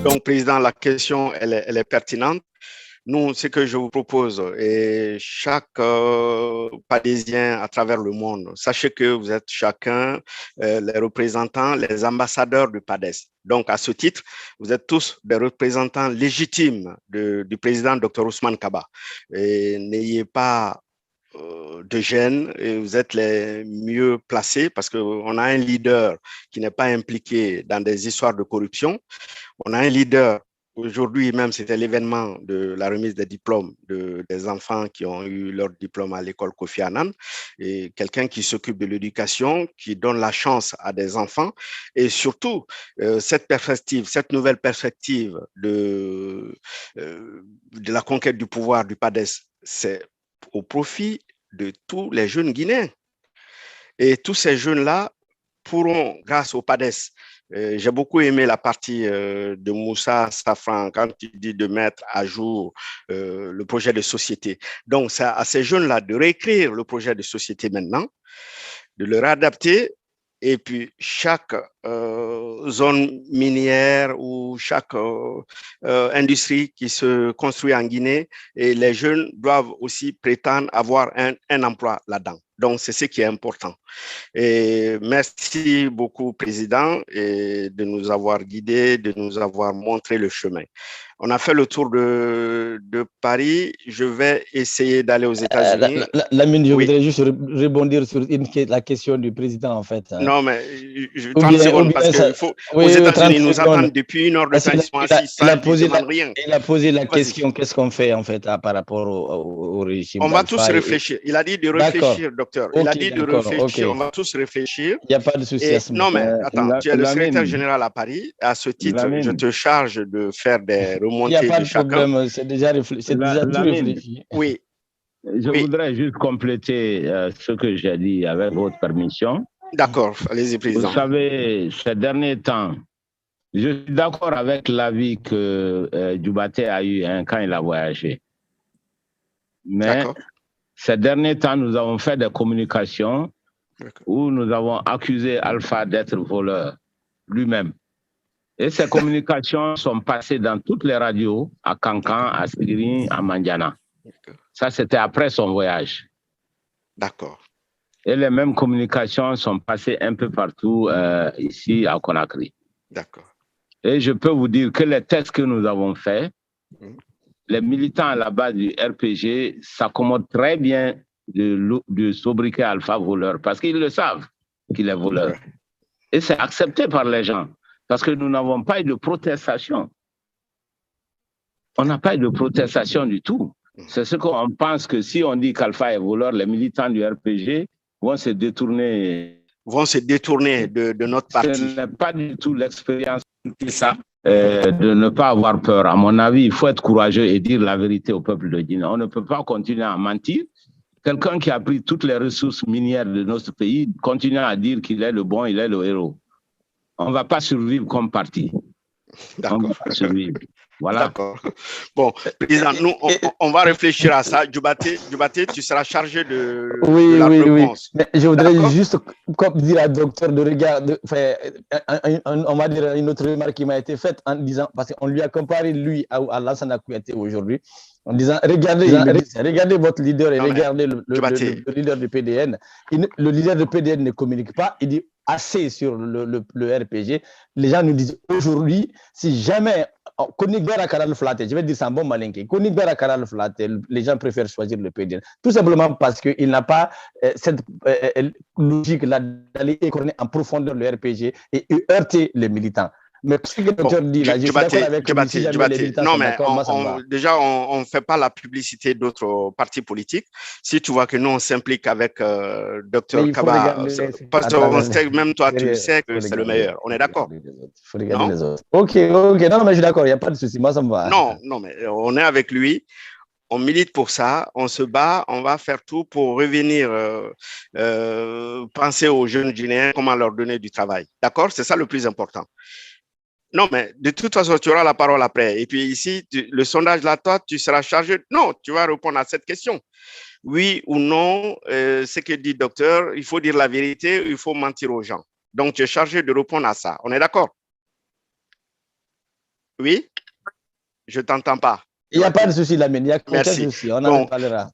Donc, Président, la question, elle est pertinente. Nous, ce que je vous propose, et chaque Parisien à travers le monde, sachez que vous êtes chacun les représentants, les ambassadeurs du PADES. Donc, à ce titre, vous êtes tous des représentants légitimes du président Dr Ousmane Kaba. Et n'ayez pas de gêne, et vous êtes les mieux placés parce qu'on a un leader qui n'est pas impliqué dans des histoires de corruption. On a un leader. Aujourd'hui même, c'était l'événement de la remise des diplômes des enfants qui ont eu leur diplôme à l'école Kofi Annan, et quelqu'un qui s'occupe de l'éducation, qui donne la chance à des enfants, et surtout cette nouvelle perspective de la conquête du pouvoir du PADES, c'est au profit de tous les jeunes Guinéens. Et tous ces jeunes-là pourront, grâce au PADES, j'ai beaucoup aimé la partie de Moussa Safran quand il dit de mettre à jour le projet de société. Donc, c'est à ces jeunes-là de réécrire le projet de société maintenant, de le réadapter, et puis chaque zone minière ou chaque industrie qui se construit en Guinée, et les jeunes doivent aussi prétendre avoir un emploi là-dedans. Donc, c'est ce qui est important. Et merci beaucoup, Président, et de nous avoir guidés, de nous avoir montré le chemin. On a fait le tour de Paris. Je vais essayer d'aller aux États-Unis. Lamine, je voudrais juste rebondir sur la question du président, en fait. Non, mais 30 secondes, parce qu'il faut. Aux États-Unis, ils nous attendent depuis 1 heure de temps. Ils sont assis, ils ne demandent rien. Il a posé la question, qu'est-ce qu'on fait, en fait, par rapport au régime? On va tous réfléchir. Il a dit de réfléchir, docteur. Il a dit de réfléchir. On va tous réfléchir. Il n'y a pas de souci à ce moment. Non, mais attends, tu es le secrétaire général à Paris. À ce titre, je te charge de faire des remontées de chacun. Il n'y a pas de problème, c'est déjà tout réfléchi. Oui. Je voudrais juste compléter ce que j'ai dit avec votre permission. D'accord, allez-y, Président. Vous savez, ces derniers temps, je suis d'accord avec l'avis que Djubaté a eu quand il a voyagé. Mais ces derniers temps, nous avons fait des communications où nous avons accusé Alpha d'être voleur lui-même. Et ces communications sont passées dans toutes les radios, à Cancan, à Sigiri, à Mandiana. Ça, c'était après son voyage. D'accord. Et les mêmes communications sont passées un peu partout ici à Conakry. D'accord. Et je peux vous dire que les tests que nous avons faits, les militants à la base du RPG s'accommodent très bien de sobriquet Alpha voleur parce qu'ils le savent qu'il est voleur. Et c'est accepté par les gens parce que nous n'avons pas eu de protestation. On n'a pas eu de protestation du tout. C'est ce qu'on pense que si on dit qu'Alpha est voleur, les militants du RPG vont se détourner. De notre parti. Ce n'est pas du tout l'expérience de ça. De ne pas avoir peur. À mon avis, il faut être courageux et dire la vérité au peuple de Guinée. On ne peut pas continuer à mentir. Quelqu'un qui a pris toutes les ressources minières de notre pays continue à dire qu'il est le bon, il est le héros. On ne va pas survivre comme parti. D'accord. On ne va pas survivre. Voilà. D'accord. Bon, Président, nous, on va réfléchir à ça. Djubaté, tu seras chargé de la réponse. Mais je voudrais juste dire à docteur de regarder, on va dire une autre remarque qui m'a été faite en disant, parce qu'on lui a comparé lui à Lassana Kouyaté aujourd'hui, en disant, regardez votre leader et regardez le leader du PDN. Le leader du PDN ne communique pas, il dit assez sur le RPG. Les gens nous disent aujourd'hui, si jamais Konigbera Karal Flaté, je vais dire c'est un bon malinqué. Konigbera Karal Flaté, les gens préfèrent choisir le PDN. Tout simplement parce qu'il n'a pas cette logique là d'aller écorner en profondeur le RPG et heurter les militants. Mais ce que le docteur dit là, je suis d'accord avec lui. Non, mais déjà, on ne fait pas la publicité d'autres partis politiques. Si tu vois que nous, on s'implique avec docteur Kaba, parce que même toi, tu sais que c'est le meilleur. On est d'accord? Il faut regarder les autres. Ok. Non, mais je suis d'accord, il n'y a pas de souci. Moi, ça me va. Non, mais on est avec lui. On milite pour ça, on se bat, on va faire tout pour revenir penser aux jeunes Guinéens, comment leur donner du travail. D'accord? C'est ça le plus important. Non, mais de toute façon, tu auras la parole après. Et puis ici, le sondage là, toi, tu seras chargé. Non, tu vas répondre à cette question. Oui ou non, ce que dit le docteur, il faut dire la vérité, il faut mentir aux gens. Donc, tu es chargé de répondre à ça. On est d'accord? Oui, je ne t'entends pas. Il n'y a pas de souci, Lamine. Il n'y a aucun Merci. souci. On en Donc, parlera.